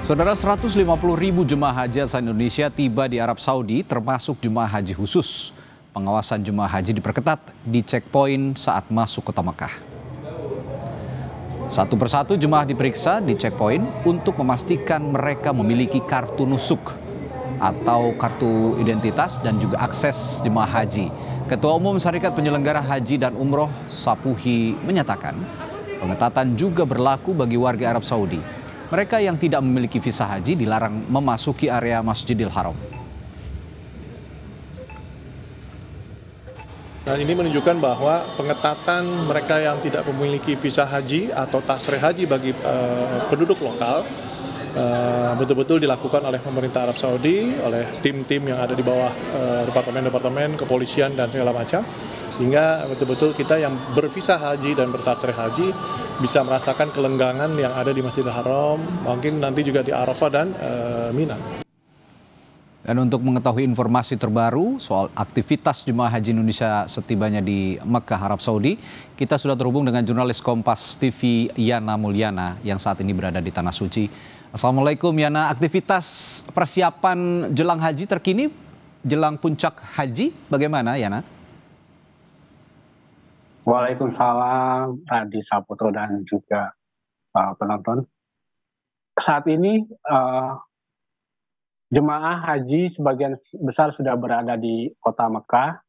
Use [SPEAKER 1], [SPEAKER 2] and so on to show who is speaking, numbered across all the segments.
[SPEAKER 1] Saudara, 150.000 jemaah haji asal Indonesia tiba di Arab Saudi, termasuk jemaah haji khusus. Pengawasan jemaah haji diperketat di checkpoint saat masuk kota Mekah. Satu persatu jemaah diperiksa di checkpoint untuk memastikan mereka memiliki kartu nusuk atau kartu identitas dan juga akses jemaah haji. Ketua Umum Syarikat Penyelenggara Haji dan Umroh Sapuhi menyatakan pengetatan juga berlaku bagi warga Arab Saudi. Mereka yang tidak memiliki visa haji dilarang memasuki area Masjidil Haram.
[SPEAKER 2] Nah, ini menunjukkan bahwa pengetatan mereka yang tidak memiliki visa haji atau tasrih haji bagi penduduk lokal betul-betul dilakukan oleh pemerintah Arab Saudi, oleh tim-tim yang ada di bawah departemen-departemen, kepolisian dan segala macam, sehingga betul-betul kita yang bervisa haji dan bertasrih haji bisa merasakan kelenggangan yang ada di Masjidil Haram, mungkin nanti juga di Arafah dan Mina.
[SPEAKER 1] Dan untuk mengetahui informasi terbaru soal aktivitas jemaah haji Indonesia setibanya di Mekah, Arab Saudi, kita sudah terhubung dengan jurnalis Kompas TV Yana Mulyana yang saat ini berada di Tanah Suci. Assalamualaikum Yana, aktivitas persiapan jelang haji terkini, jelang puncak haji, bagaimana Yana?
[SPEAKER 3] Waalaikumsalam, Radi Saputro dan juga penonton. Saat ini jemaah haji sebagian besar sudah berada di kota Mekah.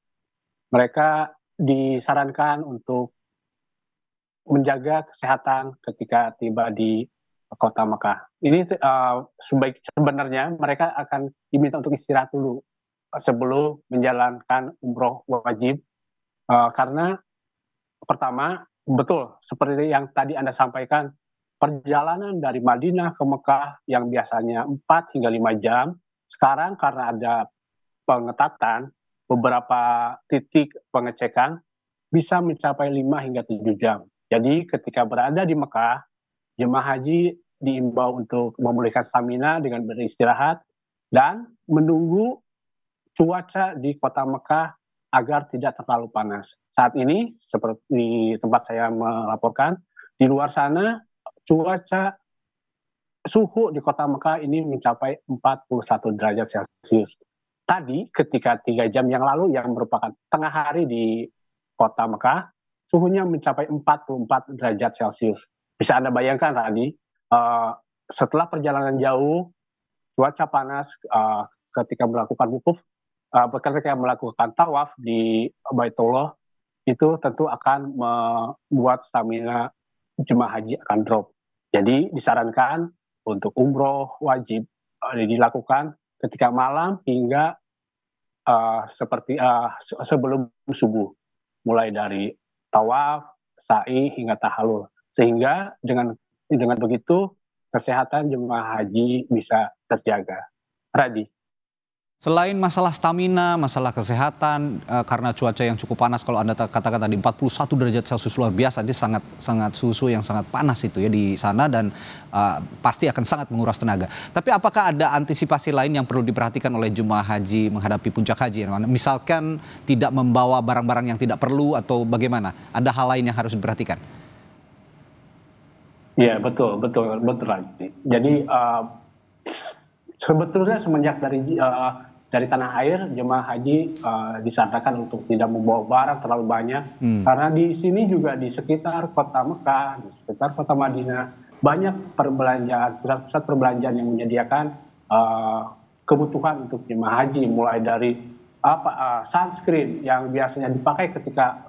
[SPEAKER 3] Mereka disarankan untuk menjaga kesehatan ketika tiba di kota Mekah. Ini sebenarnya mereka akan diminta untuk istirahat dulu sebelum menjalankan umroh wajib, karena pertama, betul seperti yang tadi Anda sampaikan, perjalanan dari Madinah ke Mekah yang biasanya 4 hingga 5 jam, sekarang karena ada pengetatan, beberapa titik pengecekan bisa mencapai 5 hingga 7 jam. Jadi ketika berada di Mekah, jemaah haji diimbau untuk memulihkan stamina dengan beristirahat dan menunggu cuaca di kota Mekah agar tidak terlalu panas. Saat ini, seperti tempat saya melaporkan, di luar sana cuaca suhu di kota Mekah ini mencapai 41 derajat Celcius. Tadi ketika 3 jam yang lalu yang merupakan tengah hari di kota Mekah, suhunya mencapai 44 derajat Celcius. Bisa Anda bayangkan tadi, setelah perjalanan jauh, cuaca panas ketika melakukan wukuf, ketika melakukan tawaf di Baitullah, itu tentu akan membuat stamina jemaah haji akan drop. Jadi disarankan untuk umroh wajib dilakukan ketika malam hingga seperti sebelum subuh, mulai dari tawaf, sa'i hingga tahallul, sehingga dengan begitu kesehatan jemaah haji bisa terjaga. Radi.
[SPEAKER 1] Selain masalah stamina, masalah kesehatan, karena cuaca yang cukup panas, kalau Anda katakan tadi 41 derajat Celcius luar biasa, jadi sangat suhu yang sangat panas itu ya di sana dan pasti akan sangat menguras tenaga. Tapi apakah ada antisipasi lain yang perlu diperhatikan oleh jemaah haji menghadapi puncak haji? Misalkan tidak membawa barang-barang yang tidak perlu atau bagaimana? Ada hal lain yang harus diperhatikan?
[SPEAKER 3] Iya, betul lagi. Jadi sebetulnya semenjak dari tanah air, jemaah haji disarankan untuk tidak membawa barang terlalu banyak, karena di sini juga di sekitar kota Mekah, di sekitar kota Madinah, banyak perbelanjaan, pusat-pusat perbelanjaan yang menyediakan kebutuhan untuk jemaah haji, mulai dari sunscreen yang biasanya dipakai ketika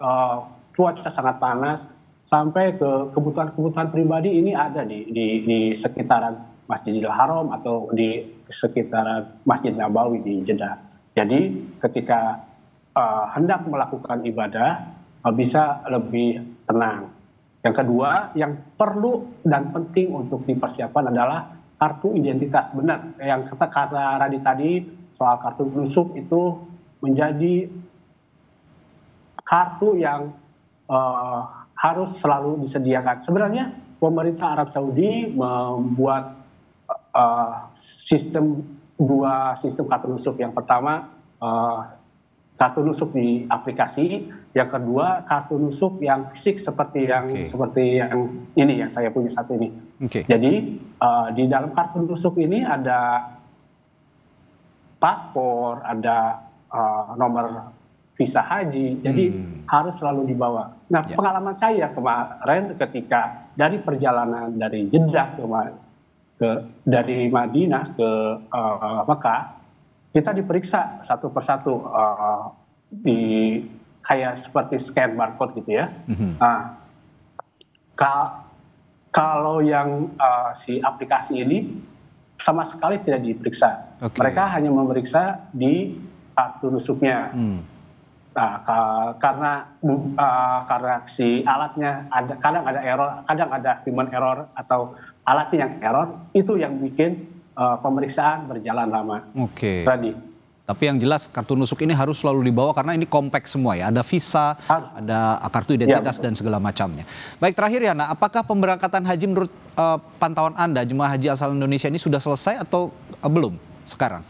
[SPEAKER 3] cuaca sangat panas, sampai ke kebutuhan-kebutuhan pribadi ini ada di sekitaran Masjidil Haram atau di sekitaran Masjid Nabawi di Jeddah. Jadi ketika hendak melakukan ibadah bisa lebih tenang. Yang kedua, yang perlu dan penting untuk dipersiapkan adalah kartu identitas. Benar, yang kata Radi tadi soal kartu nusuk itu menjadi kartu yang harus selalu disediakan. Sebenarnya pemerintah Arab Saudi membuat dua sistem kartu nusuk. Yang pertama kartu nusuk di aplikasi, yang kedua kartu nusuk yang fisik seperti yang ini yang saya punya satu ini.
[SPEAKER 1] Oke.
[SPEAKER 3] Jadi di dalam kartu nusuk ini ada paspor, ada nomor visa haji, jadi harus selalu dibawa. Nah, pengalaman saya kemarin ketika dari perjalanan dari Jeddah dari Madinah ke Mekah, kita diperiksa satu persatu kayak seperti scan barcode gitu ya. Nah, kalau yang si aplikasi ini sama sekali tidak diperiksa. Mereka hanya memeriksa di kartu nusuknya. Nah, karena si alatnya kadang ada error, kadang ada human error atau alatnya yang error, itu yang bikin pemeriksaan berjalan lama.
[SPEAKER 1] Oke.
[SPEAKER 3] Tadi.
[SPEAKER 1] Tapi yang jelas kartu nusuk ini harus selalu dibawa karena ini kompleks semua ya. Ada visa, ada kartu identitas dan segala macamnya. Baik, terakhir Yana, apakah pemberangkatan haji menurut pantauan Anda, jemaah haji asal Indonesia ini sudah selesai atau belum sekarang?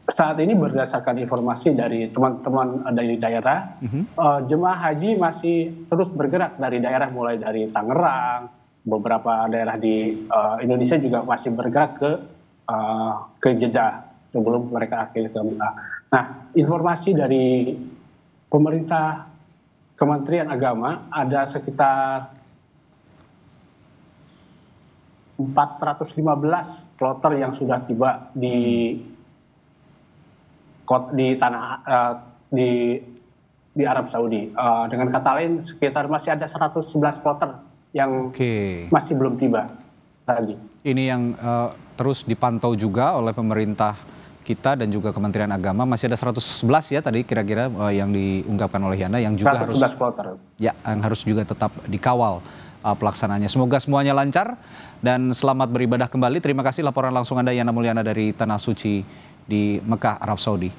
[SPEAKER 3] Saat ini berdasarkan informasi dari teman-teman dari daerah, jemaah haji masih terus bergerak dari daerah, mulai dari Tangerang, beberapa daerah di Indonesia juga masih bergerak ke Jeddah sebelum mereka akhirnya ke Mekah. Nah, informasi dari pemerintah Kementerian Agama ada sekitar 415 kloter yang sudah tiba di Arab Saudi. Dengan kata lain, sekitar masih ada 111 kloter yang masih belum tiba tadi.
[SPEAKER 1] Ini yang terus dipantau juga oleh pemerintah kita dan juga Kementerian Agama. Masih ada 111 ya tadi kira-kira yang diungkapkan oleh Yana, yang juga harus
[SPEAKER 3] kloter.
[SPEAKER 1] Ya, yang harus juga tetap dikawal pelaksananya. Semoga semuanya lancar dan selamat beribadah kembali. Terima kasih laporan langsung Anda Yana Mulyana dari Tanah Suci di Mekah, Arab Saudi.